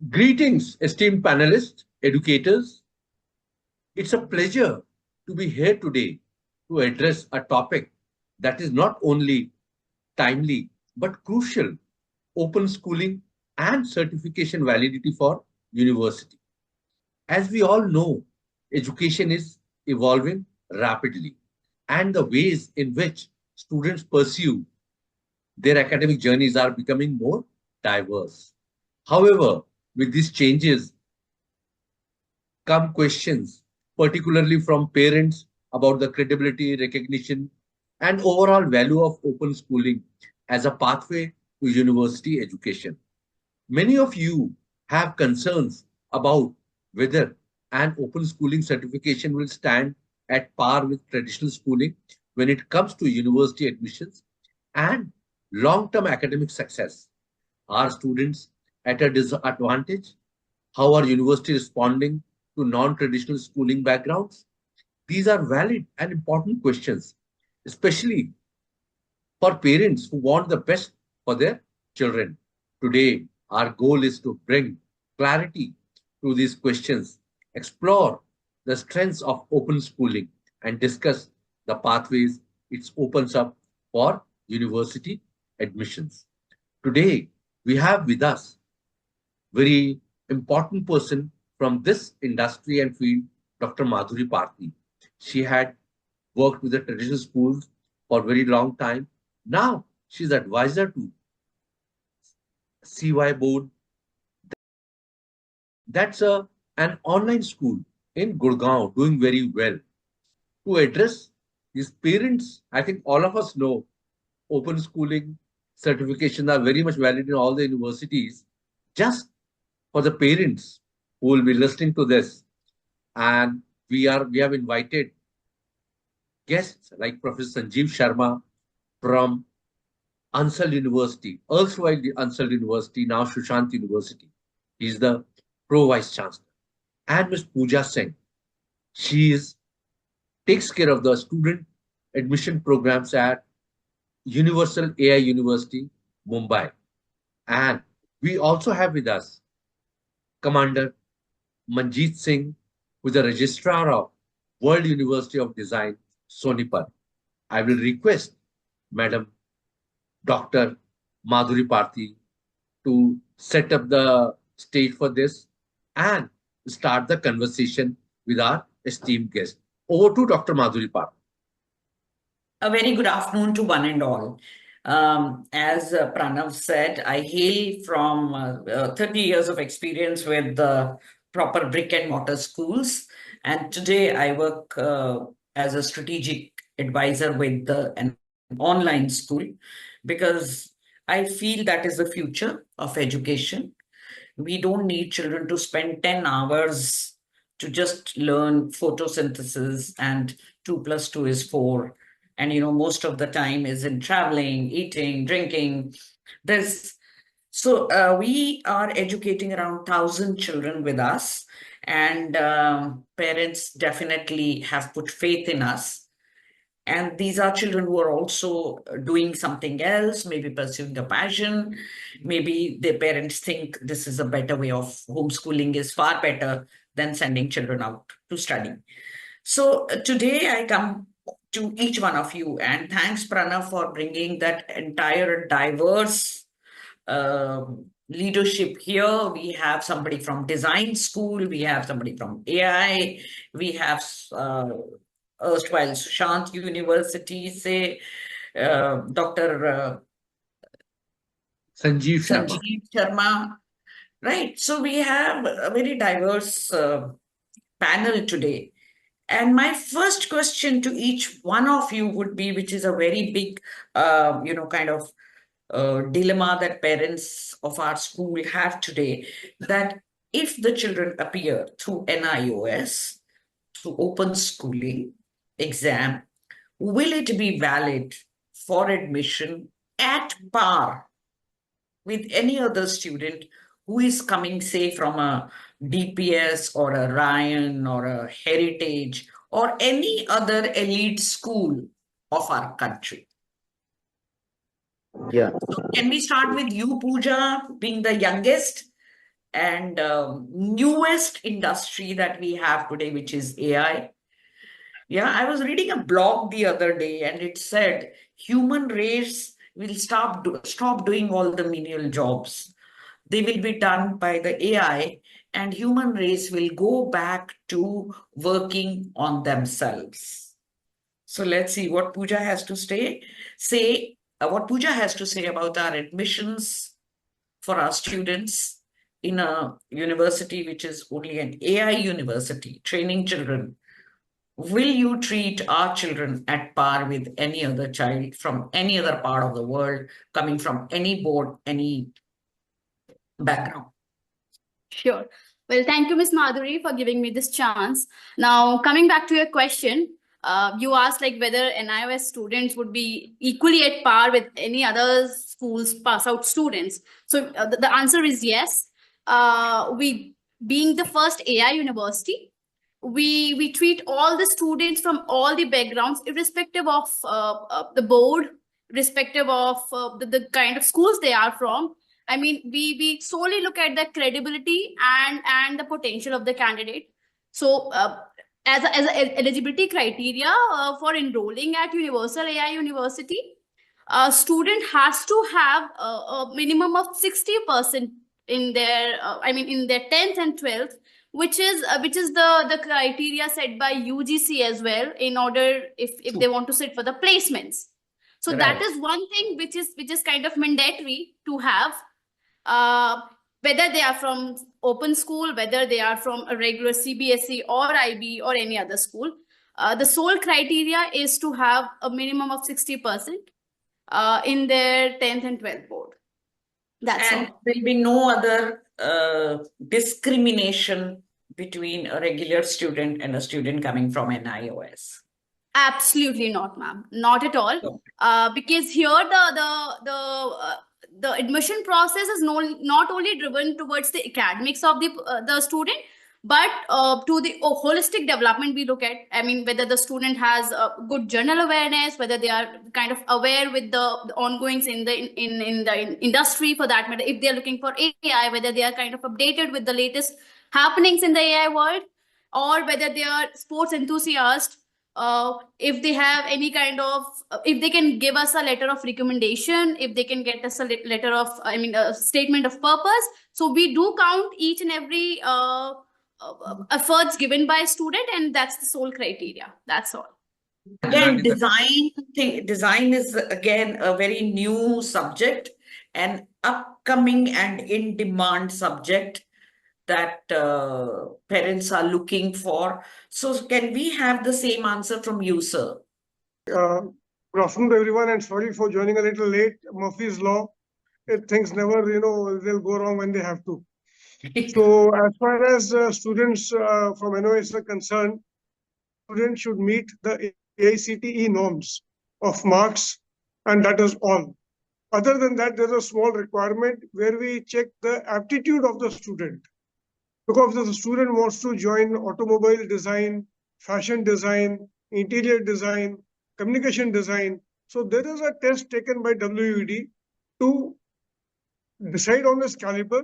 Greetings, esteemed panelists, educators. It's a pleasure to be here today to address a topic that is not only timely but crucial: open schooling and certification validity for university. As we all know, education is evolving rapidly, and the ways in which students pursue their academic journeys are becoming more diverse. However, with these changes come questions, particularly from parents, about the credibility, recognition, and overall value of open schooling as a pathway to university education. Many of you have concerns about whether an open schooling certification will stand at par with traditional schooling when it comes to university admissions and long term academic success. Are students at a disadvantage? How are universities responding to non traditional schooling backgrounds? These are valid and important questions, especially for parents who want the best for their children. Today, our goal is to bring clarity to these questions, explore the strengths of open schooling, and discuss the pathways it opens up for university admissions. Today, we have with us very important person from this industry and field, Dr. Madhuri Parthi. She had worked with the traditional schools for a very long time. Now she's advisor to CY board. That's an online school in Gurgaon doing very well. To address these parents, I think all of us know open schooling certifications are very much valid in all the universities. Just for the parents who will be listening to this, and we have invited guests like Professor Sanjeev Sharma from Ansal University, erstwhile the Ansal University, now Sushant University. He's the Pro Vice Chancellor. And Ms. Pooja Singh. She takes care of the student admission programs at Universal AI University, Mumbai. And we also have with us Commander Manjeet Singh, who is the Registrar of World University of Design, Sonipat. I will request Madam Dr. Madhuri Parthi to set up the stage for this and start the conversation with our esteemed guest. Over to Dr. Madhuri Parthi. A very good afternoon to one and all. As Pranav said, I hail from 30 years of experience with the proper brick and mortar schools. And today I work as a strategic advisor with an online school because I feel that is the future of education. We don't need children to spend 10 hours to just learn photosynthesis and 2 plus 2 is 4. And, most of the time is in traveling, eating, drinking. We are educating around 1,000 children with us, and parents definitely have put faith in us. And these are children who are also doing something else, maybe pursuing a passion. Maybe their parents think this is a better way of homeschooling is far better than sending children out to study. So today I come to each one of you, and thanks Pranav for bringing that entire diverse leadership here. We have somebody from design school, we have somebody from AI, we have erstwhile Sushant University, say Dr. Sanjeev Sharma. Right. So we have a very diverse panel today. And my first question to each one of you would be, which is a very big, kind of dilemma that parents of our school have today, that if the children appear through NIOS, through open schooling exam, will it be valid for admission at par with any other student who is coming, say, from a DPS or a Ryan or a Heritage or any other elite school of our country? Yeah. So can we start with you, Pooja, being the youngest? and newest industry that we have today, which is AI. Yeah, I was reading a blog the other day, and it said human race will stop doing all the menial jobs. They will be done by the AI, and human race will go back to working on themselves. So let's see what Pooja has to say. What Pooja has to say about our admissions for our students in a university which is only an AI university, training children. Will you treat our children at par with any other child from any other part of the world, coming from any board, any background? Sure. Well, thank you, Ms. Madhuri, for giving me this chance. Now, coming back to your question, you asked like whether NIOS students would be equally at par with any other schools pass out students. So the answer is yes. We, being the first AI university, we treat all the students from all the backgrounds, irrespective of the board, irrespective of the kind of schools they are from. I mean, we solely look at the credibility and the potential of the candidate. So, as a eligibility criteria for enrolling at Universal AI University, a student has to have a minimum of 60% in their, in their 10th and 12th, which is the criteria set by UGC as well, in order if they want to sit for the placements. So Right. that is one thing which is kind of mandatory to have. Whether they are from open school, whether they are from a regular CBSE or IB or any other school, the sole criteria is to have a minimum of 60% in their 10th and 12th board. That's And all. there'll be no other discrimination between a regular student and a student coming from NIOS. Absolutely not, ma'am. Not at all. Okay. Because here the admission process is not only driven towards the academics of the student, but to the holistic development we look at. I mean, whether the student has a good general awareness, whether they are kind of aware with the ongoings in the industry, for that matter. If they are looking for AI, whether they are kind of updated with the latest happenings in the AI world, or whether they are sports enthusiasts. If they have any kind of, if they can give us a letter of recommendation, if they can get us a letter of, a statement of purpose. So we do count each and every efforts given by a student, and that's the sole criteria. That's all. Again, design is again a very new subject, an upcoming and in-demand subject that parents are looking for. So can we have the same answer from you, sir? Good afternoon to everyone, and sorry for joining a little late. Murphy's Law, things never, they'll go wrong when they have to. So as far as students from NOS are concerned, students should meet the AICTE norms of marks, and that is all. Other than that, there's a small requirement where we check the aptitude of the student. Because if the student wants to join automobile design, fashion design, interior design, communication design, so there is a test taken by WED to decide on his caliber,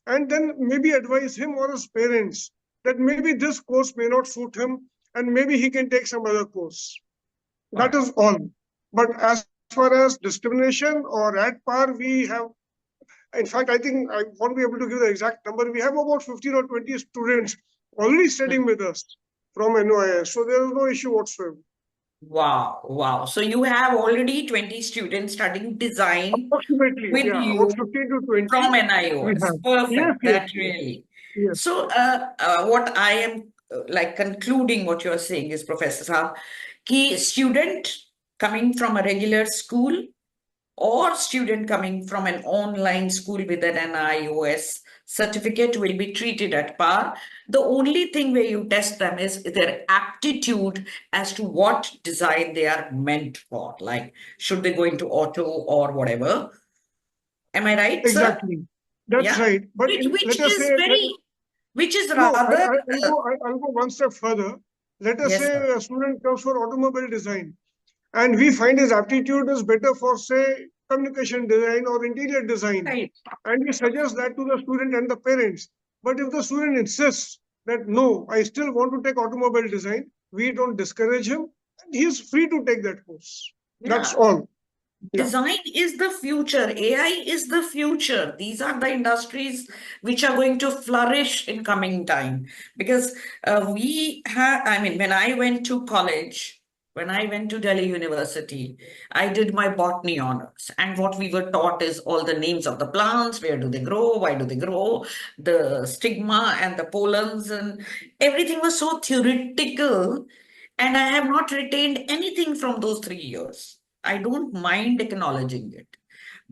and then maybe advise him or his parents that maybe this course may not suit him, and maybe he can take some other course. That is all. But as far as discrimination or at par, we have, in fact, I think I won't be able to give the exact number. We have about 15 or 20 students already studying with us from NIOS. So there is no issue whatsoever. Wow. So you have already 20 students studying design Approximately, with yeah, you about 15 to 20 from we NIOS. have. Perfect. Yes, That really. yes. So what I am like concluding what you're saying is, Professor Saab, ki student coming from a regular school or student coming from an online school with an NIOS certificate will be treated at par. The only thing where you test them is their aptitude as to what design they are meant for. Like, should they go into auto or whatever? Am I right, Exactly. sir? That's Yeah. right. But Which let us is say very, which is no, rather. I'll go one step further. Let us Yes, say sir. a student comes for automobile design, and we find his aptitude is better for, say, communication design or interior design, Right. and we suggest that to the student and the parents. But if the student insists that no, I still want to take automobile design, we don't discourage him, and he is free to take that course. That's Yeah. all. Yeah. Design is the future. AI is the future. These are the industries which are going to flourish in coming time. Because we have, I mean, when I went to college, when I went to Delhi University, I did my botany honors. And what we were taught is all the names of the plants, where do they grow, why do they grow, the stigma and the pollens, and everything was so theoretical. And I have not retained anything from those 3 years. I don't mind acknowledging it.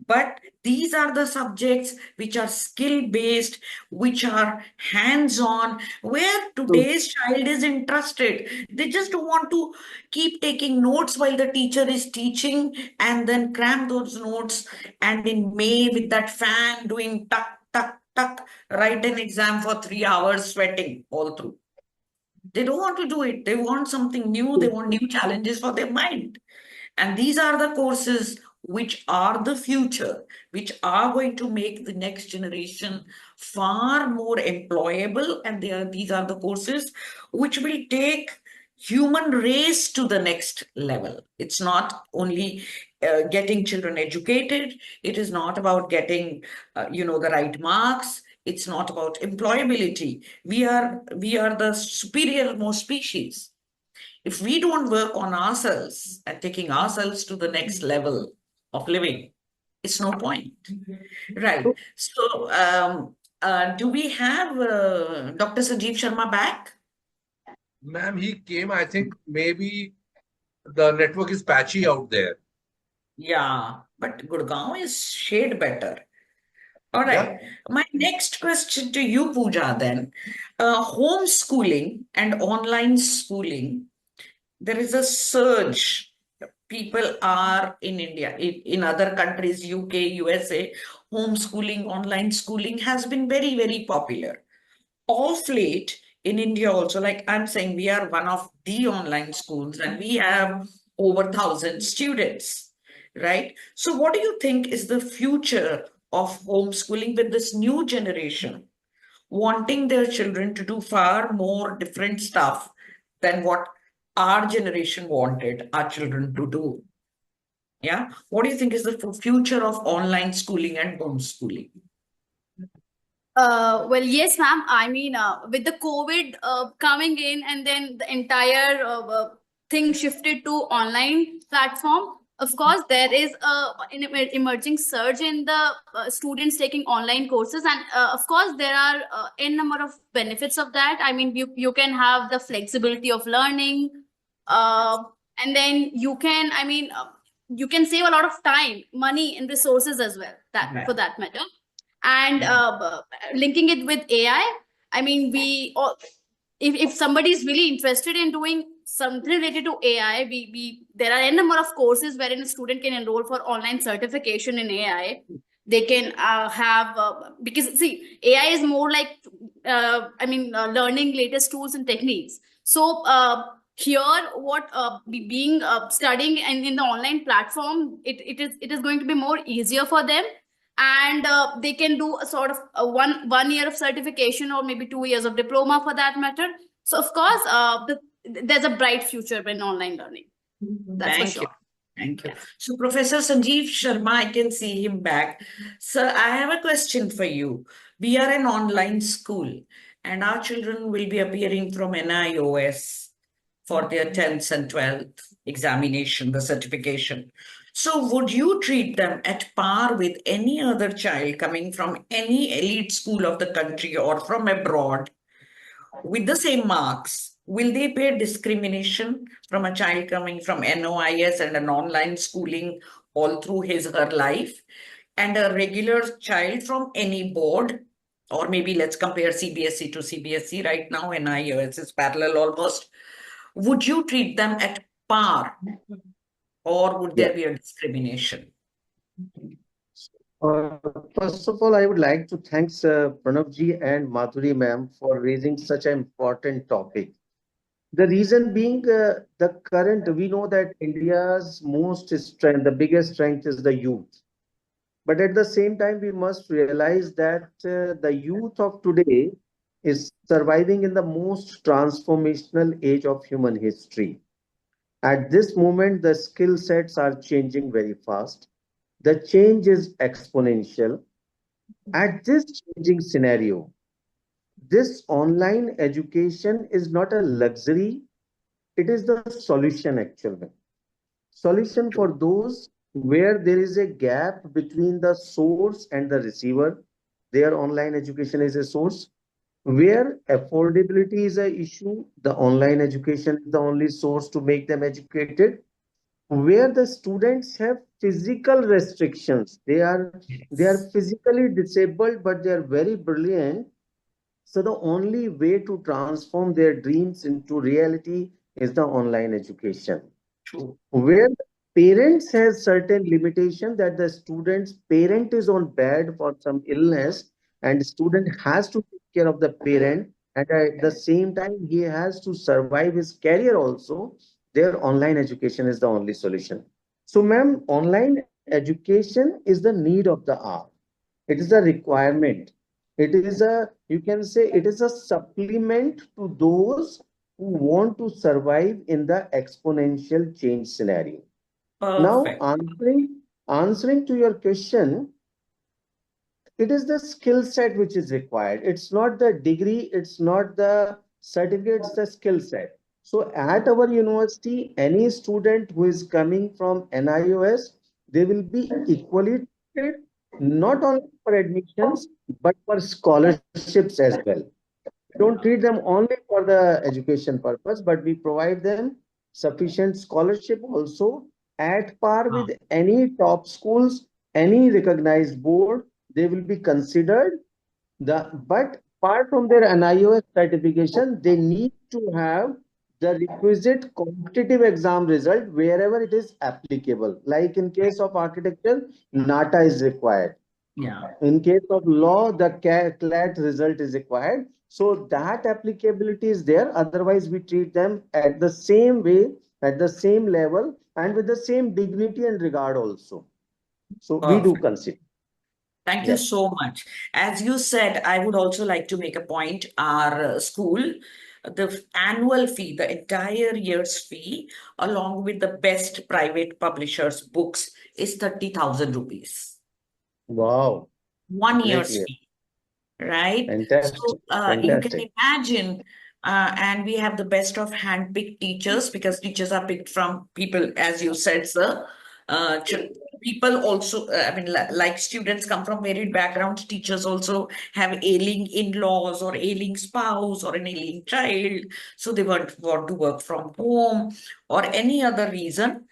But these are the subjects which are skill based, which are hands on, where today's child is interested. They just don't want to keep taking notes while the teacher is teaching and then cram those notes. And in May, with that fan doing tuck, tuck, tuck, write an exam for 3 hours, sweating all through. They don't want to do it. They want something new. They want new challenges for their mind. And these are the courses which are the future, which are going to make the next generation far more employable. And these are the courses which will take human race to the next level. It's not only getting children educated. It is not about getting, the right marks. It's not about employability. We are the superior most species. If we don't work on ourselves and taking ourselves to the next level of living, it's no point. Right. So, do we have Dr. Sanjeev Sharma back? Ma'am, he came, I think maybe the network is patchy out there. Yeah, but Gurgaon is shade better. All right. Yeah. My next question to you, Pooja, then. Homeschooling and online schooling, there is a surge. People are in India, in other countries, UK, USA, homeschooling, online schooling has been very, very popular. Of late, in India also, like I'm saying, we are one of the online schools and we have over 1,000 students, right? So what do you think is the future of homeschooling with this new generation wanting their children to do far more different stuff than what our generation wanted our children to do? Yeah. What do you think is the future of online schooling and homeschooling? Well, yes, ma'am. I mean, with the COVID coming in and then the entire thing shifted to online platform, of course, there is an emerging surge in the students taking online courses. And of course, there are n number of benefits of that. I mean, you can have the flexibility of learning. And then you can, you can save a lot of time, money, and resources as well, Right. for that matter. And linking it with AI, I mean, if somebody is really interested in doing something related to AI, there are a number of courses wherein a student can enroll for online certification in AI. They can have because see, AI is more like learning latest tools and techniques. So here, what being studying in the online platform, it is going to be more easier for them. And they can do a sort of a one year of certification or maybe 2 years of diploma for that matter. So of course, there's a bright future in online learning. That's for Thank you. sure. Thank you. So, Professor Sanjeev Sharma, I can see him back. Sir, I have a question for you. We are an online school, and our children will be appearing from NIOS for their 10th and 12th examination, the certification. So, would you treat them at par with any other child coming from any elite school of the country or from abroad with the same marks? Will they pay discrimination from a child coming from NOIS and an online schooling all through his or her life, and a regular child from any board? Or maybe let's compare CBSE to CBSE right now, NIOS is parallel almost. Would you treat them at par, or would there be a discrimination? First of all, I would like to thank Pranavji and Madhuri ma'am for raising such an important topic. The reason being the current, we know that India's most strength, the biggest strength is the youth. But at the same time, we must realize that the youth of today is surviving in the most transformational age of human history. At this moment, the skill sets are changing very fast. The change is exponential. At this changing scenario, this online education is not a luxury, it is the solution actually. Solution for those where there is a gap between the source and the receiver. Their online education is a source. Where affordability is an issue, the online education is the only source to make them educated. Where the students have physical restrictions, they are physically disabled, but they are very brilliant. So the only way to transform their dreams into reality is the online education. True. Where the parents has certain limitation that the student's parent is on bed for some illness and student has to take care of the parent, and at the same time he has to survive his career also, their online education is the only solution. So ma'am, online education is the need of the hour. It is a requirement. It is a, you can say it is a supplement to those who want to survive in the exponential change scenario. Now, Perfect. answering to your question, it is the skill set which is required. It's not the degree, it's not the certificate, it's the skill set. So at our university, any student who is coming from NIOS, they will be equally treated, not only for admissions, but for scholarships as well. We don't treat them only for the education purpose, but we provide them sufficient scholarship also at par Ah, with any top schools, any recognized board. They will be considered. But apart from their NIOS certification, they need to have the requisite competitive exam result wherever it is applicable. Like in case of architecture, NATA is required. yeah. In case of law, the CLAT result is required. So that applicability is there. Otherwise, we treat them at the same way, at the same level, and with the same dignity and regard also. So we do Perfect. consider. Thank you Yeah. so much. As you said, I would also like to make a point. Our school, the annual fee, the entire year's fee, along with the best private publishers' books, is 30,000 rupees. Wow. 1 year's Great. fee, right? Fantastic. So you can Fantastic. imagine, and we have the best of hand-picked teachers because teachers are picked from people, as you said, sir. People also, I mean, like students come from varied backgrounds. Teachers also have ailing in-laws or ailing spouse or an ailing child, so they want to work from home or any other reason.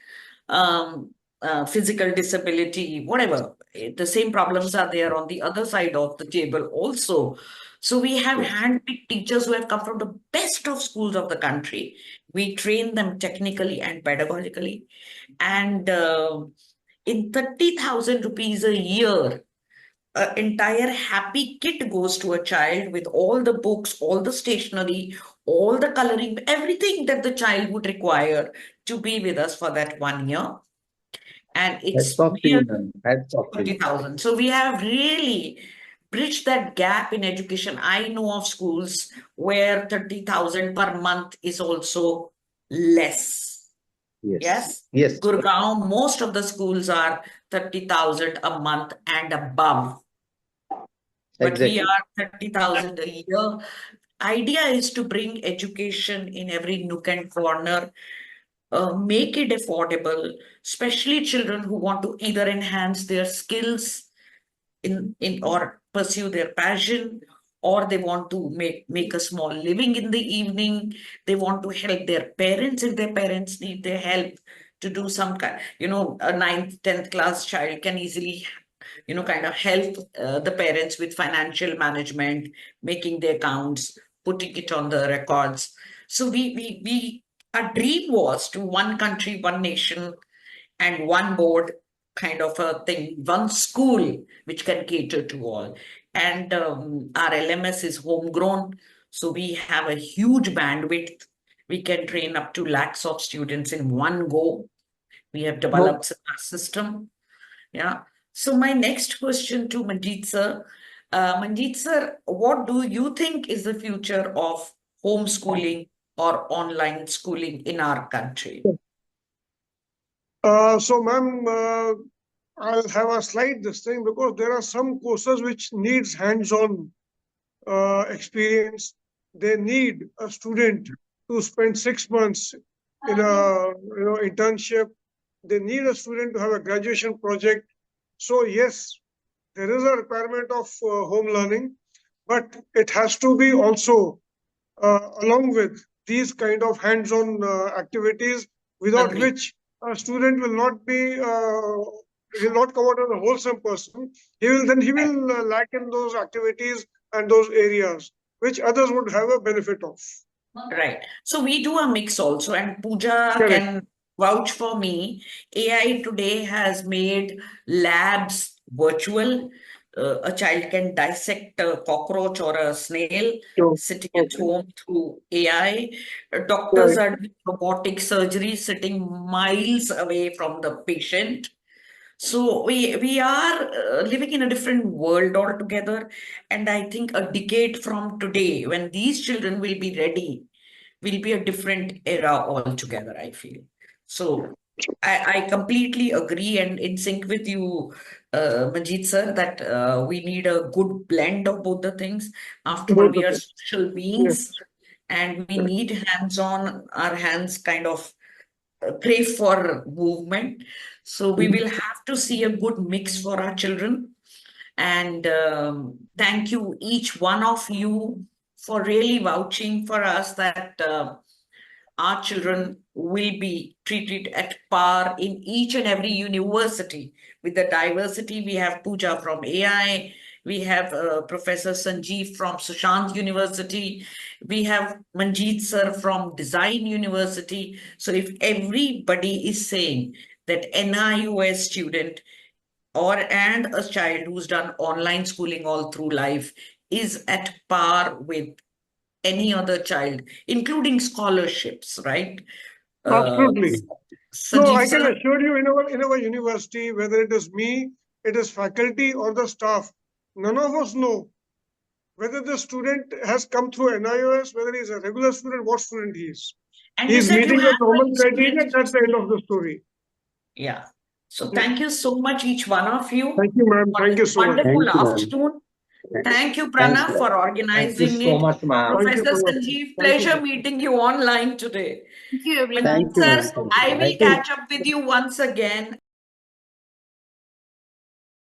Physical disability, whatever. The same problems are there on the other side of the table also. So we have handpicked teachers who have come from the best of schools of the country. We train them technically and pedagogically. And in 30,000 rupees a year, an entire happy kit goes to a child with all the books, all the stationery, all the coloring, everything that the child would require to be with us for that 1 year. And Hats it's off to mere you, ma'am. Hats off to you. 30,000. So we have really bridged that gap in education. I know of schools where 30,000 per month is also less. Yes. Yes. Yes. Gurgaon, most of the schools are 30,000 a month and above. But we Exactly. are 30,000 a year. Idea is to bring education in every nook and corner, make it affordable, especially children who want to either enhance their skills in or pursue their passion, or they want to make a small living in the evening. They want to help their parents if their parents need their help to do some kind, a 9th, 10th class child can easily kind of help the parents with financial management, making the accounts, putting it on the records. So we our dream was to one country, one nation, and one board kind of a thing, one school which can cater to all. And our LMS is homegrown, so we have a huge bandwidth. We can train up to lakhs of students in one go. We have No, developed a system. Yeah. So my next question to Manjeet sir. Manjeet sir, what do you think is the future of homeschooling or online schooling in our country? So, ma'am, I'll have a slight this thing because there are some courses which needs hands-on experience. They need a student to spend 6 months in a internship. They need a student to have a graduation project. So yes, there is a requirement of home learning, but it has to be also along with these kind of hands-on activities, without Agreed. which a student will not be will not come out as a wholesome person. He will lack in those activities and those areas which others would have a benefit of. Right. So we do a mix also, and Pooja Correct. can vouch for me. AI today has made labs virtual. A child can dissect a cockroach or a snail So, sitting at okay. home through AI. Doctors Right. are doing robotic surgery sitting miles away from the patient. So we are living in a different world altogether. And I think a decade from today, when these children will be ready, will be a different era altogether, I feel. So I completely agree and in sync with you, Manjeet sir, that we need a good blend of both the things. After all, Both we of are them. social Yes. beings and we need hands-on, our hands kind of crave for movement. So we will have to see a good mix for our children. And thank you, each one of you, for really vouching for us that our children will be treated at par in each and every university. With the diversity, we have Pooja from AI, we have Professor Sanjeev from Sushant University, we have Manjeet sir from Design University. So if everybody is saying that NIOS student and a child who's done online schooling all through life is at par with any other child, including scholarships, right? Absolutely. No, Sanjeev I can sir, assure you, in our university, whether it is me, it is faculty or the staff, none of us know whether the student has come through NIOS, whether he's a regular student, what student he is. and you He's said you meeting have the normal many criteria, students. that's the end of the story. Yeah. So Yeah. thank you so much, each one of you, Thank you, ma'am. for Thank you this so much. wonderful Thank you, ma'am. afternoon. Thank you, Thank Pranav, you. for Thank you organizing so it. much, ma'am. Thank you Professor for Sanjeev, thank you. pleasure meeting you online today. Thank you, everyone. Manjeet Thank you, sir, ma'am. Thank I you. will catch up with you once again.